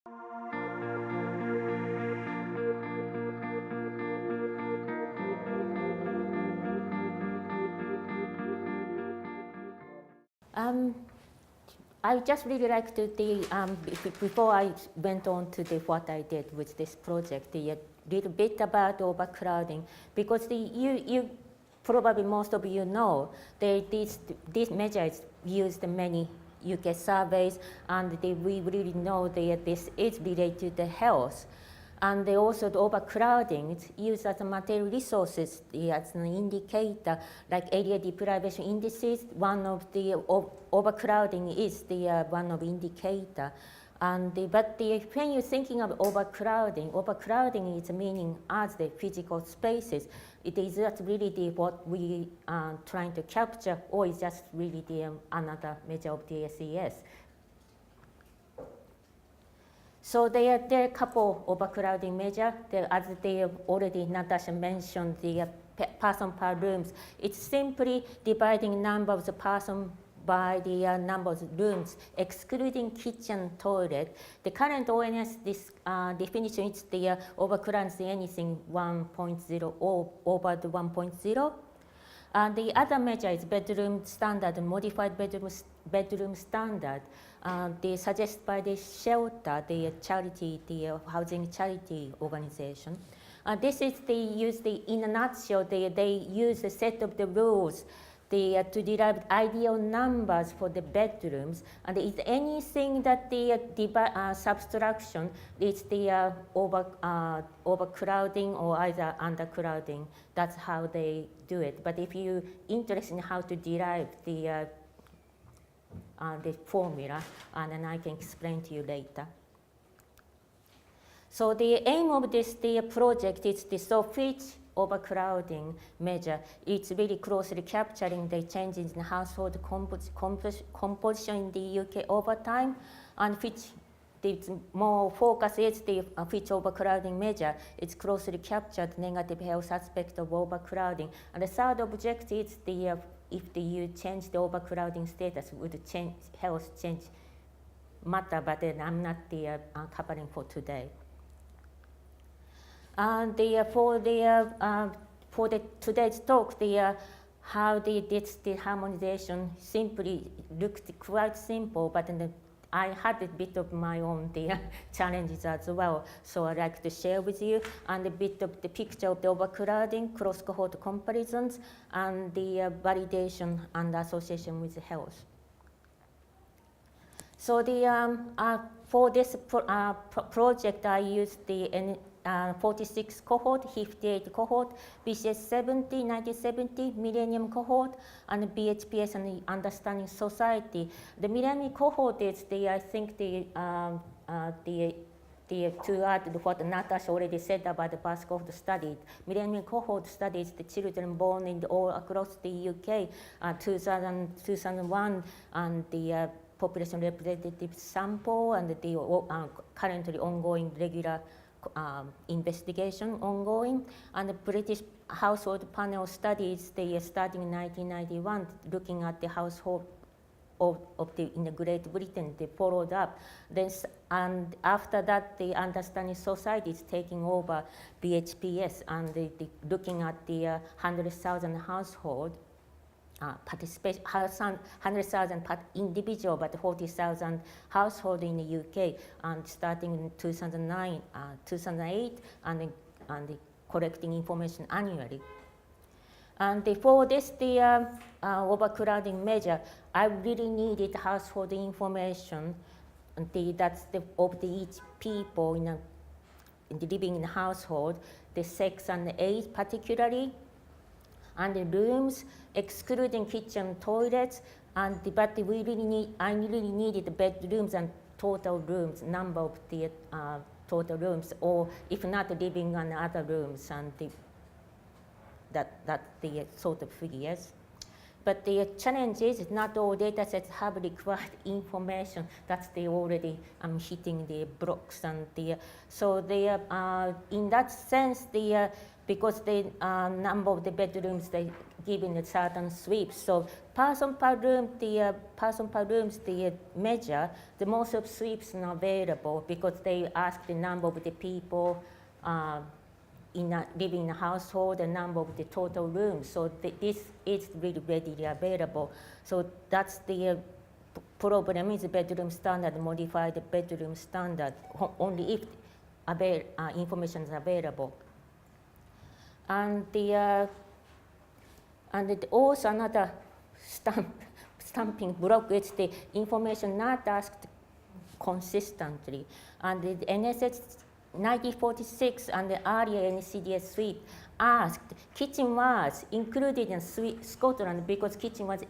I just really like to before I went on to what I did with this project, a little bit about overcrowding, because you probably most of you know these measures used many UK surveys, and we really know that this is related to health. And also the overcrowding, it's used as a material resources as an indicator, like area deprivation indices. One of the overcrowding is the one of indicator. And when you're thinking of overcrowding is meaning as the physical spaces. It is just really what we are trying to capture, or is just really another measure of the SES. So there are a couple overcrowding measures. As they already Natasha mentioned, the person per rooms. It's simply dividing number of the person by the number of rooms, excluding kitchen, toilet. The current ONS definition is the overcrowding anything 1.0 or over the 1.0. The other measure is bedroom standard, modified bedroom standard. They suggest by the shelter, the charity, the housing charity organization. This is in a nutshell, they use a set of the rules to derive ideal numbers for the bedrooms. And is anything that the subtraction is the overcrowding or either undercrowding. That's how they do it. But if you're interested in how to derive the formula, and then I can explain to you later. So the aim of this project is which overcrowding measure. It's really closely capturing the changes in household composition in the UK over time, and which the more focus is the which overcrowding measure. It's closely captured negative health aspect of overcrowding. And the third objective is if you change the overcrowding status, would change health change matter, but then I'm not covering for today. And for today's talk, how they did the harmonization simply looked quite simple, but then I had a bit of my own challenges as well. So I'd like to share with you and a bit of the picture of the overcrowding, cross-cohort comparisons, and the validation and association with health. So for this project, I used the 46 cohort, 58 cohort, BCS 70, 1970, Millennium cohort, and BHPS and the Understanding Society. The Millennium cohort is I think to add what Natasha already said about the past cohort study. Millennium cohort studies the children born in all across the UK, 2001, and the population representative sample, and the currently ongoing regular investigation ongoing, and the British Household Panel studies, they starting in 1991, looking at the household in the Great Britain. They followed up. And after that, the Understanding Society is taking over BHPS, and looking at the 100,000 household participation, 100,000 individual, but 40,000 household in the UK, and starting in 2009, 2008, and collecting information annually. And for this, overcrowding measure, I really needed household information, and that's of each people living in the household, the sex and the age particularly, and the rooms, excluding kitchen, toilets, but I really needed the bedrooms and total rooms, number of the total rooms, or if not, living in other rooms, and that the sort of figures. But the challenge is not all data sets have required information. That's the already hitting the blocks, and so in that sense because the number of the bedrooms they given a certain sweep. So person per room, the measure the most of sweeps are available because they ask the number of the people living in a household, the number of the total rooms. So this is really readily available. So that's the problem is the bedroom standard, modified bedroom standard, only if information is available. And also another stamping block is the information not asked consistently. And the NSS 1946 and the earlier NCDS suite asked kitchen was included in Scotland because kitchen was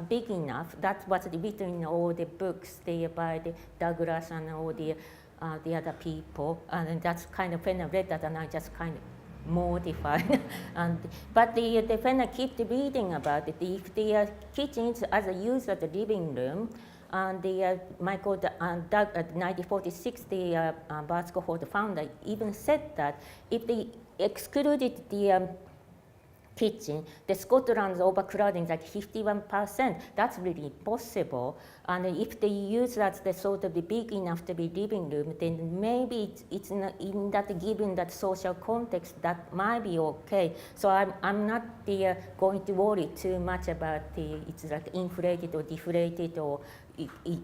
big enough. That was written in all the books by the Douglas and all the other people. And that's kind of when I read that, and I just kind of mortified. But the defender kept reading about it. If the kitchen is as a use as a living room, and Michael Doug at 1946, the Bart's cohort founder even said that if they excluded the kitchen, the Scotland's overcrowding is like 51%. That's really impossible. And if they use that the sort of the big enough to be living room, then maybe it's not, in that given that social context, that might be okay. So I'm not going to worry too much about it's like inflated or deflated or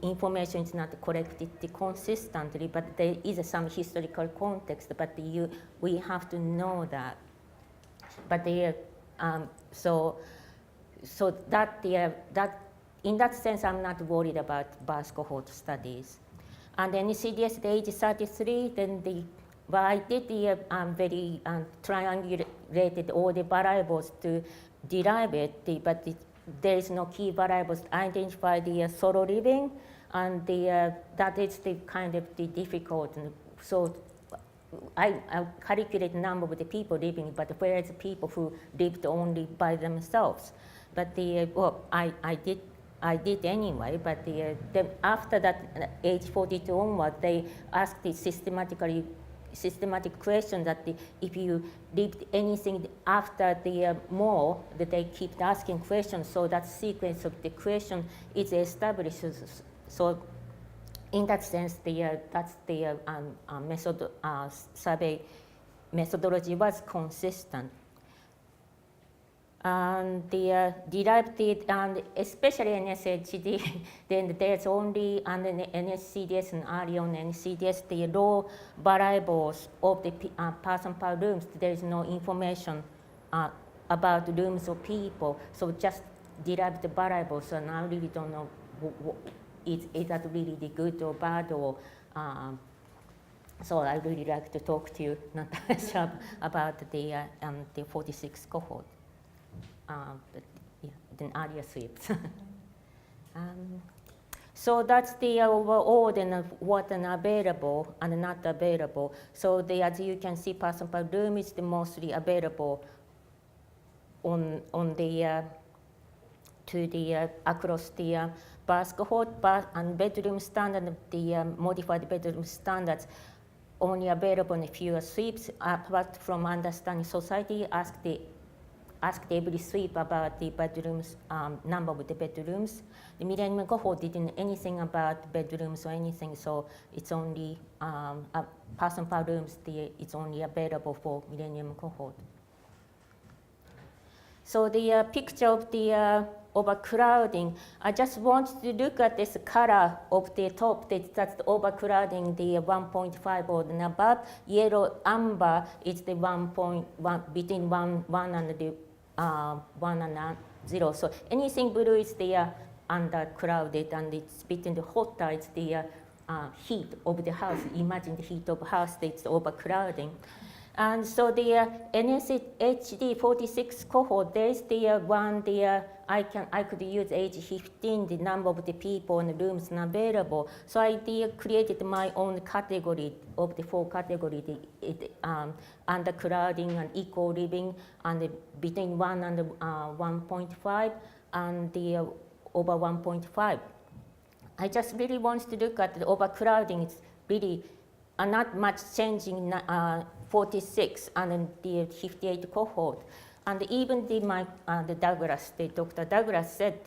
information is not collected consistently, but there is some historical context, but we have to know that. But so that in that sense, I'm not worried about birth cohort studies. And then CDS at age 33, then I did very triangulated all the variables to derive it, but there is no key variables to identify the solo living, and that is the kind of the difficult. So I calculate the number of the people living, but whereas people who lived only by themselves. But I did anyway. But then after that, age 42 onward, they asked the systematic question that if you lived anything after the more, that they keep asking questions. So that sequence of the question is established. So in that sense, that's the survey methodology was consistent. And derived it, and especially NSHD, then there's only under NSCDS and early on NCDS, the raw variables of the person per rooms. There is no information about rooms or people, so just derived the variables, and I really don't know is that really the good or bad, or so I really like to talk to you, Natasha, about the 46 cohort. But yeah, the earlier sweeps. So that's the overall then of what is available and not available. So as you can see, person per room is the mostly available on the to the across the birth cohort and bedroom standard. The modified bedroom standards only available in fewer sweeps. Apart from understanding society, asked every sweep about the bedrooms, number of the bedrooms. The millennium cohort didn't anything about bedrooms or anything, so it's only a person per rooms. It's only available for millennium cohort. So the picture of the overcrowding, I just want to look at this color of the top. That's the overcrowding, the 1.5 or above. Yellow amber is the 1.1 between 1 and the 1 and 0. So anything blue is the undercrowded, and it's between the hotter, it's the heat of the house. Imagine the heat of the house, it's overcrowding. And so the NSHD 46 cohort, there is the one I could use age 15, the number of the people in the rooms available. So I created my own category of the 4 categories, undercrowding and eco living, and between 1 and 1.5, and the over 1.5. I just really want to look at the overcrowding. It's really not much changing 46 and then the 58 cohort. And even the Douglas, Dr. Douglas said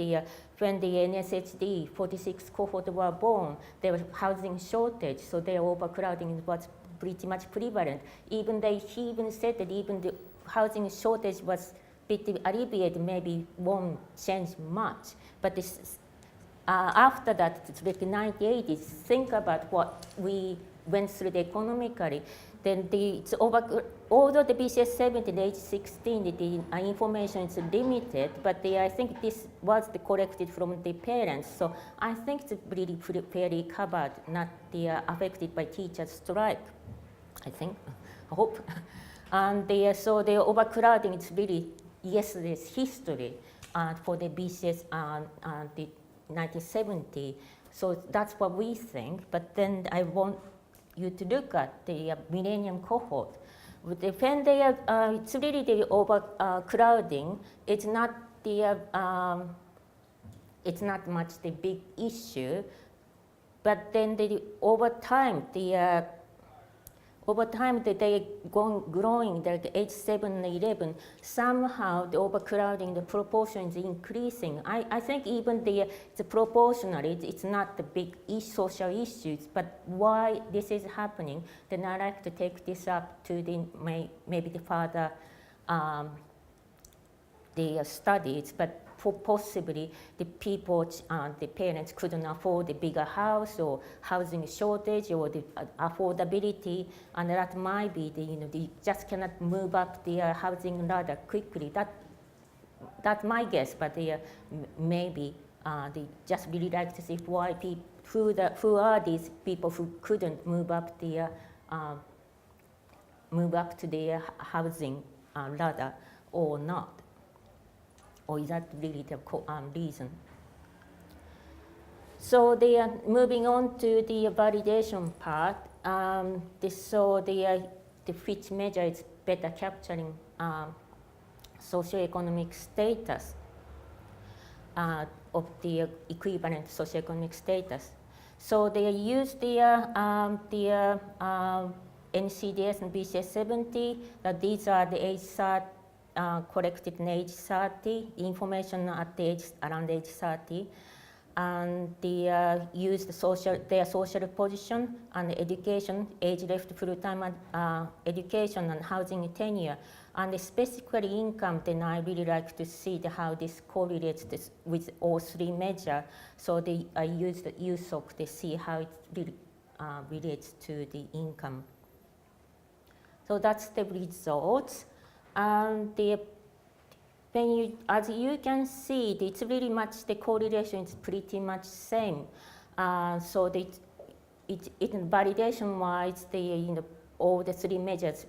when the NSHD 46 cohort were born, there was housing shortage, so their overcrowding was pretty much prevalent. He even said that even the housing shortage was bit alleviated, maybe won't change much. But after that, it's like the 1980s, think about what we went through economically. Then although the BCS 17, age 16, the information is limited, but I think this was collected from the parents. So I think it's really fairly covered, not affected by teachers' strike, I think, I hope. And so the overcrowding is really yesterday's history for the BCS the 1970. So that's what we think, but then I want you to look at the millennium cohort. When it's really the overcrowding, it's not much the big issue, but then over time that they growing, like age 7 and 11, somehow the overcrowding, the proportion is increasing. I think even the proportionally, it's not the big social issues, but why this is happening, then I like to take this up to maybe the further the studies, but for possibly the parents couldn't afford a bigger house or housing shortage or the affordability, and that might be they just cannot move up their housing ladder quickly. That's my guess, but maybe they just really like to see why who are these people who couldn't move up to their housing ladder or not. Or is that really the reason? So they are moving on to the validation part. So the which measure is better capturing socioeconomic status of the equivalent socioeconomic status. So they use the NCDS and BCS 70. These are the age collected in age 30, information at around age 30, and they use their social position and education, age left full-time education and housing tenure, and specifically income. Then I really like to see how this correlates with all three measures. So I use the USOC to see how it really relates to the income. So that's the results. And as you can see, it's really much, the correlation is pretty much same. So validation-wise, all the three measures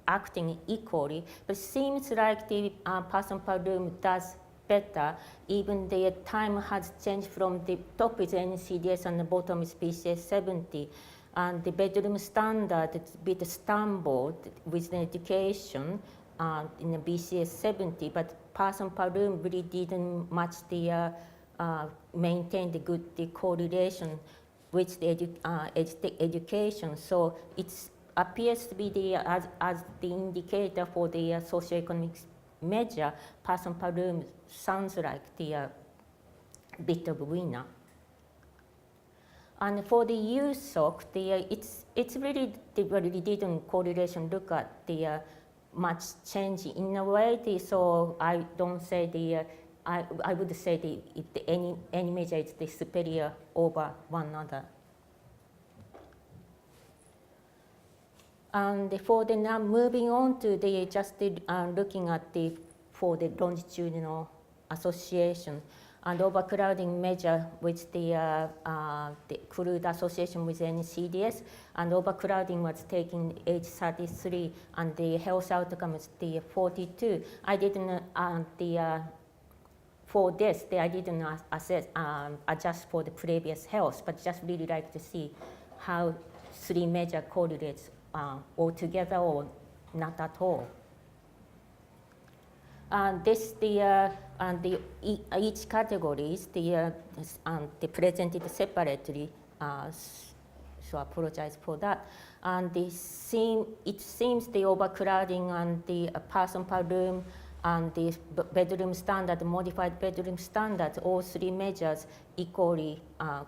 acting equally, but it seems like the person per room does better, even the time has changed from the top is NCDS and the bottom is BCS 70. And the bedroom standard, it's a bit stumbled with the education in the BCS 70, but person per room really didn't match maintain the correlation with the education. So it appears to be as the indicator for the socioeconomic measure, person per room sounds like the bit of winner. And for the USOC, it's really didn't correlation look at the much change in a way. So I don't say I would say if any measure is the superior over one another. And for the now moving on to looking at for the longitudinal association and overcrowding measure with the crude association with NCDS, and overcrowding was taken age 33 and the health outcome is the 42. I didn't for this I didn't adjust for the previous health, but just really like to see how three measure correlates altogether or not at all. Each categories they presented separately. So I apologize for that. And it seems the overcrowding and the person per room and the bedroom standard, modified bedroom standard, all three measures equally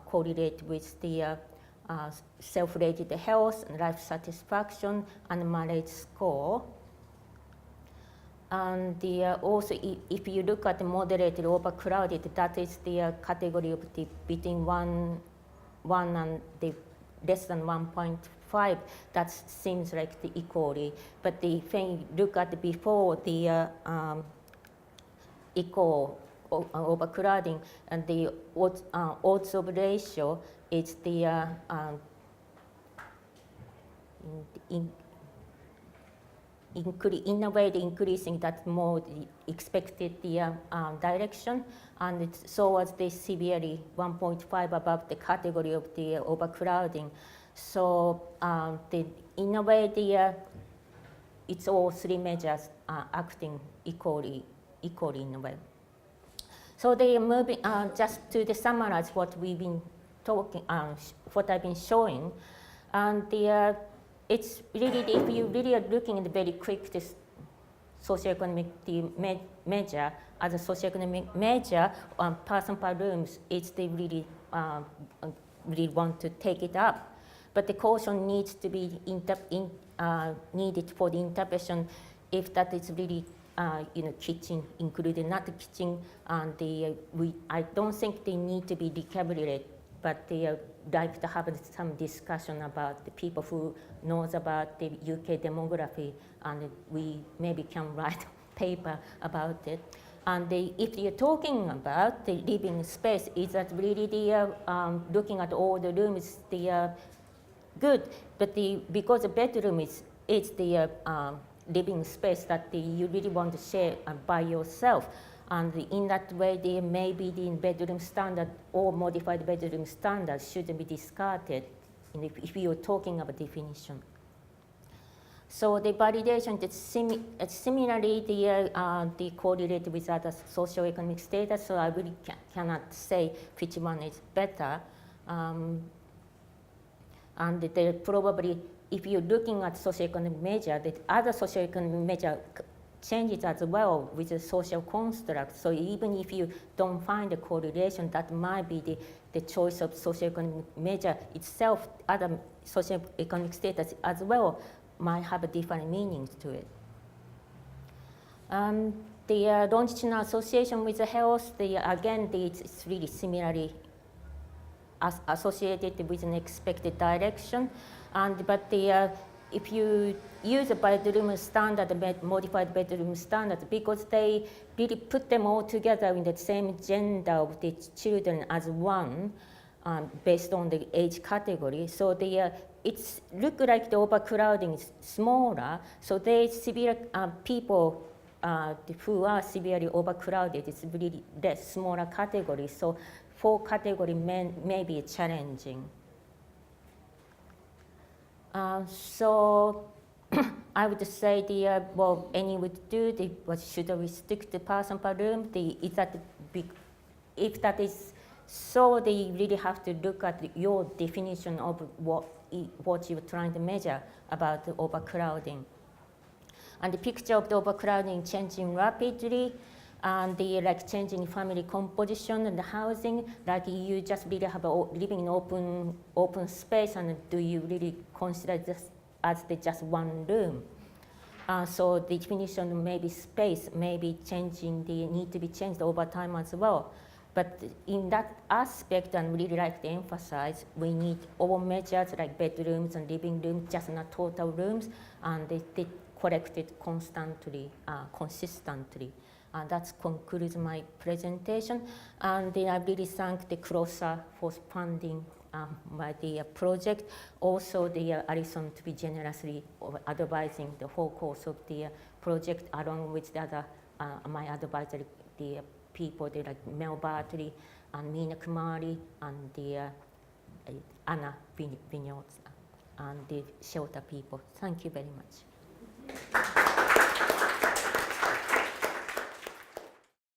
correlate with the self-rated health, life satisfaction, and marriage score. And also, if you look at the moderately overcrowded, that is the category of the between 1 and the less than 1.5, that seems like the equally. But if you look at the before the equal overcrowding, and the odds of ratio is the in a way, the increasing that more expected the direction, and so was the severely 1.5 above the category of the overcrowding. So in a way, it's all three measures acting equally in a way. So they are moving just to summarize what we've been talking, what I've been showing, and it's really, if you really are looking at the very quick this socioeconomic measure as a socioeconomic measure on person per rooms, it's they really want to take it up. But the caution needs to be needed for the intervention if that is really kitchen included, not the kitchen, and I don't think they need to be recalibrated, but they like to have some discussion about the people who knows about the UK demography, and we maybe can write a paper about it. And if you're talking about the living space, is that really looking at all the rooms, good, but because the bedroom is the living space that you really want to share by yourself. And in that way, maybe the bedroom standard or modified bedroom standard shouldn't be discarded if you're talking about definition. So the validation is similarly the correlated with other socioeconomic status. So I really cannot say which one is better. And there probably, if you're looking at socioeconomic measure, the other socioeconomic measure changes as well with the social construct. So even if you don't find a correlation, that might be the choice of socioeconomic measure itself, other socioeconomic status as well might have a different meanings to it. The longitudinal association with the health, again, it's really similarly associated with an expected direction. But if you use a bedroom standard, modified bedroom standard, because they really put them all together in the same gender of the children as one, based on the age category. So it's look like the overcrowding is smaller. So they severe people who are severely overcrowded, it's really less smaller category. So 4 category may be challenging. So I would say any would do, should restrict the person per room. If that is so, they really have to look at your definition of what you're trying to measure about the overcrowding. And the picture of the overcrowding changing rapidly, and changing family composition and the housing, like you just really have living in open space, and do you really consider this as just one room? So the definition maybe space may be changing, need to be changed over time as well. But in that aspect, and really like to emphasize, we need all measures like bedrooms and living rooms, just not total rooms, and they corrected constantly, consistently. That concludes my presentation. And I really thank the CROSSA for funding by the project. Also, Alison to be generously advising the whole course of the project, along with the other my advisor, the people, like Mel Bartley and Meena Kumari and Anna Vignoz and the shelter people. Thank you very much.